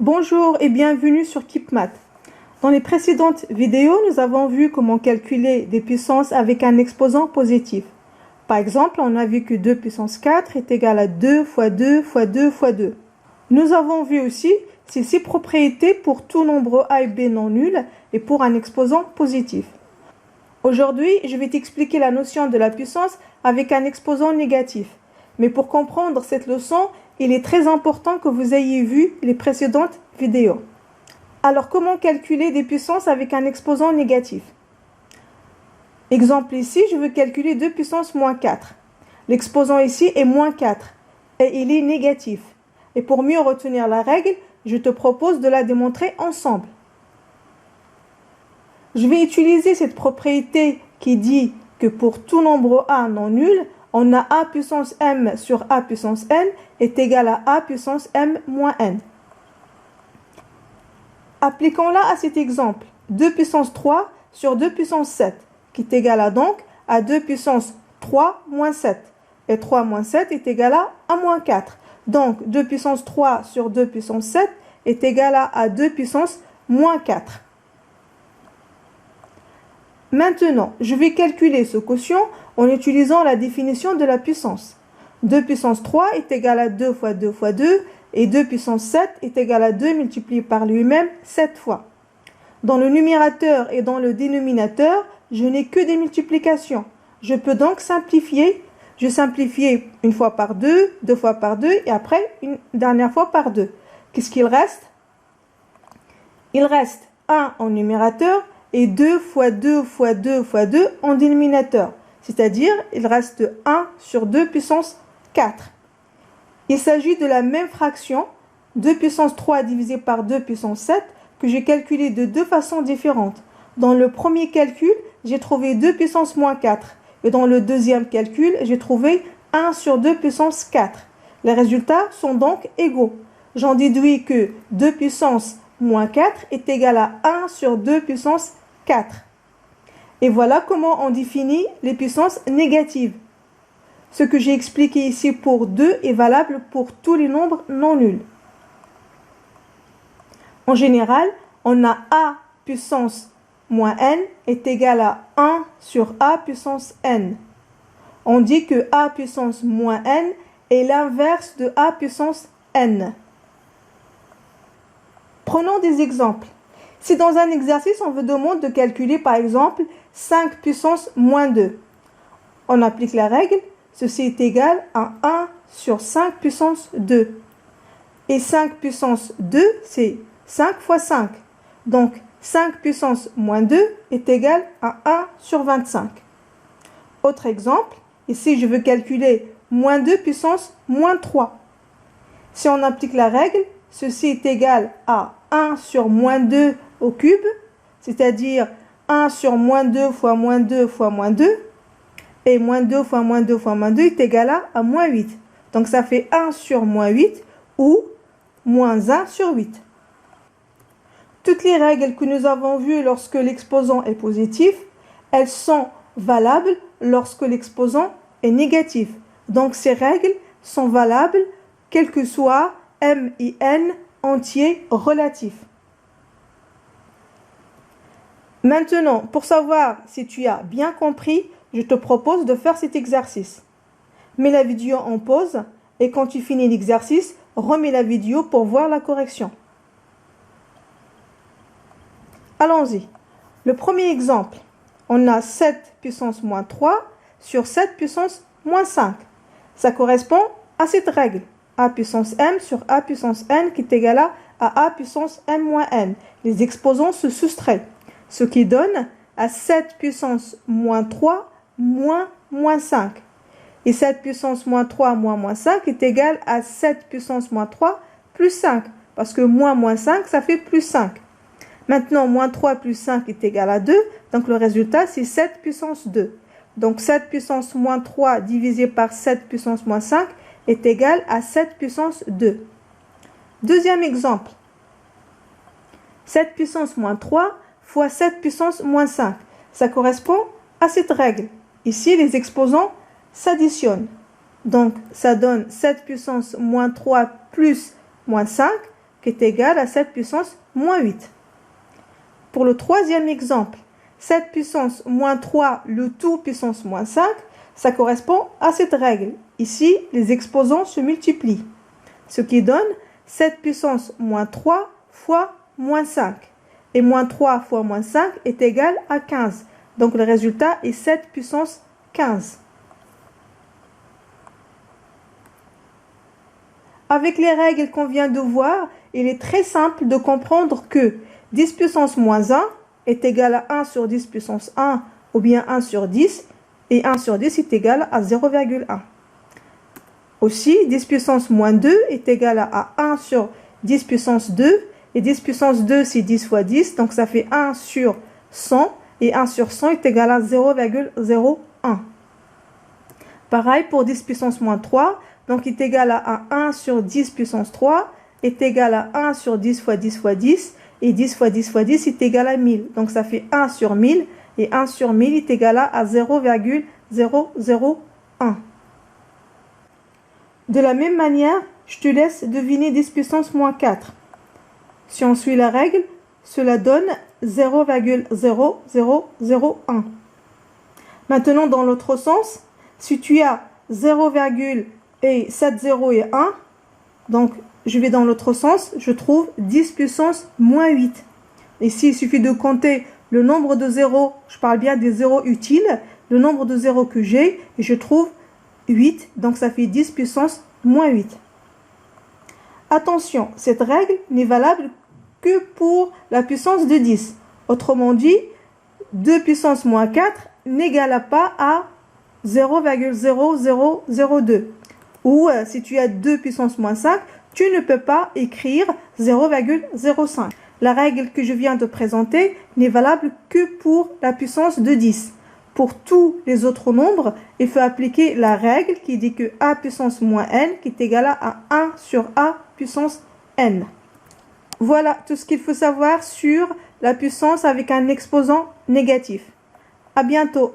Bonjour et bienvenue sur KeepMath. Dans les précédentes vidéos, nous avons vu comment calculer des puissances avec un exposant positif. Par exemple, on a vu que 2 puissance 4 est égal à 2 fois 2 fois 2 fois 2. Nous avons vu aussi ces propriétés pour tout nombre A et B non nul et pour un exposant positif. Aujourd'hui, je vais t'expliquer la notion de la puissance avec un exposant négatif. Mais pour comprendre cette leçon, il est très important que vous ayez vu les précédentes vidéos. Alors, comment calculer des puissances avec un exposant négatif? Exemple ici, je veux calculer 2 puissance moins 4. L'exposant ici est moins 4 et il est négatif. Et pour mieux retenir la règle, je te propose de la démontrer ensemble. Je vais utiliser cette propriété qui dit que pour tout nombre A non nul, on a A puissance M sur A puissance N est égal à A puissance M moins N. Appliquons-la à cet exemple. 2 puissance 3 sur 2 puissance 7, qui est égal à donc à 2 puissance 3 moins 7. Et 3 moins 7 est égal à 1 moins 4. Donc 2 puissance 3 sur 2 puissance 7 est égal à 2 puissance moins 4. Maintenant, je vais calculer ce quotient en utilisant la définition de la puissance. 2 puissance 3 est égal à 2 fois 2 fois 2 et 2 puissance 7 est égal à 2 multiplié par lui-même 7 fois. Dans le numérateur et dans le dénominateur, je n'ai que des multiplications. Je peux donc simplifier. Je simplifie une fois par 2, deux fois par 2 et après une dernière fois par 2. Qu'est-ce qu'il reste? Il reste 1 en numérateur et 2 fois 2 fois 2 fois 2 en dénominateur. C'est-à-dire, il reste 1 sur 2 puissance 4. Il s'agit de la même fraction, 2 puissance 3 divisé par 2 puissance 7, que j'ai calculé de deux façons différentes. Dans le premier calcul, j'ai trouvé 2 puissance moins 4. Et dans le deuxième calcul, j'ai trouvé 1 sur 2 puissance 4. Les résultats sont donc égaux. J'en déduis que 2 puissance moins 4 est égal à 1 sur 2 puissance 4. Et voilà comment on définit les puissances négatives. Ce que j'ai expliqué ici pour 2 est valable pour tous les nombres non nuls. En général, on a A puissance moins n est égal à 1 sur A puissance n. On dit que A puissance moins n est l'inverse de A puissance n. Prenons des exemples. Si dans un exercice, on vous demande de calculer par exemple 5 puissance moins 2, on applique la règle, ceci est égal à 1 sur 5 puissance 2. Et 5 puissance 2, c'est 5 fois 5. Donc 5 puissance moins 2 est égal à 1 sur 25. Autre exemple, ici je veux calculer moins 2 puissance moins 3. Si on applique la règle, ceci est égal à 1 sur moins 2 au cube, c'est-à-dire 1 sur moins 2 fois moins 2 fois moins 2. Et moins 2 fois moins 2 fois moins 2 est égal à moins 8. Donc ça fait 1 sur moins 8 ou moins 1 sur 8. Toutes les règles que nous avons vues lorsque l'exposant est positif, elles sont valables lorsque l'exposant est négatif. Donc ces règles sont valables quel que soit M et N entier relatif. Maintenant, pour savoir si tu as bien compris, je te propose de faire cet exercice. Mets la vidéo en pause et quand tu finis l'exercice, remets la vidéo pour voir la correction. Allons-y. Le premier exemple, on a 7 puissance moins 3 sur 7 puissance moins 5. Ça correspond à cette règle. A puissance m sur A puissance n qui est égal à A puissance m moins n. Les exposants se soustraient. Ce qui donne à 7 puissance moins 3 moins 5. Et 7 puissance moins 3 moins 5 est égal à 7 puissance moins 3 plus 5. Parce que moins 5, ça fait plus 5. Maintenant, moins 3 plus 5 est égal à 2. Donc le résultat, c'est 7 puissance 2. Donc 7 puissance moins 3 divisé par 7 puissance moins 5 est égal à 7 puissance 2. Deuxième exemple. 7 puissance moins 3 fois 7 puissance moins 5. Ça correspond à cette règle. Ici, les exposants s'additionnent. Donc, ça donne 7 puissance moins 3 plus moins 5 qui est égal à 7 puissance moins 8. Pour le troisième exemple, 7 puissance moins 3, le tout puissance moins 5, ça correspond à cette règle. Ici, les exposants se multiplient, ce qui donne 7 puissance moins 3 fois moins 5. Et moins 3 fois moins 5 est égal à 15. Donc le résultat est 7 puissance 15. Avec les règles qu'on vient de voir, il est très simple de comprendre que 10 puissance moins 1 est égal à 1 sur 10 puissance 1 ou bien 1 sur 10 et 1 sur 10 est égal à 0,1. Aussi, 10 puissance moins 2 est égal à 1 sur 10 puissance 2 et 10 puissance 2 c'est 10 fois 10 donc ça fait 1 sur 100 et 1 sur 100 est égal à 0,01. Pareil pour 10 puissance moins 3, donc est égal à 1 sur 10 puissance 3 est égal à 1 sur 10 fois 10 fois 10 et 10 fois 10 fois 10 est égal à 1000. Donc ça fait 1 sur 1000 et 1 sur 1000 est égal à 0,001. De la même manière, je te laisse deviner 10 puissance moins 4. Si on suit la règle, cela donne 0,0001. Maintenant, dans l'autre sens, si tu as 0,70 et 1, donc je vais dans l'autre sens, je trouve 10 puissance moins 8. Ici, il suffit de compter le nombre de zéros, je parle bien des zéros utiles, le nombre de zéros que j'ai, et je trouve 8, donc ça fait 10 puissance moins 8. Attention, cette règle n'est valable que pour la puissance de 10. Autrement dit, 2 puissance moins 4 n'égale pas à 0,0002. Ou si tu as 2 puissance moins 5, tu ne peux pas écrire 0,05. La règle que je viens de présenter n'est valable que pour la puissance de 10. Pour tous les autres nombres, il faut appliquer la règle qui dit que a puissance moins n qui est égal à 1 sur a puissance n. Voilà tout ce qu'il faut savoir sur la puissance avec un exposant négatif. À bientôt.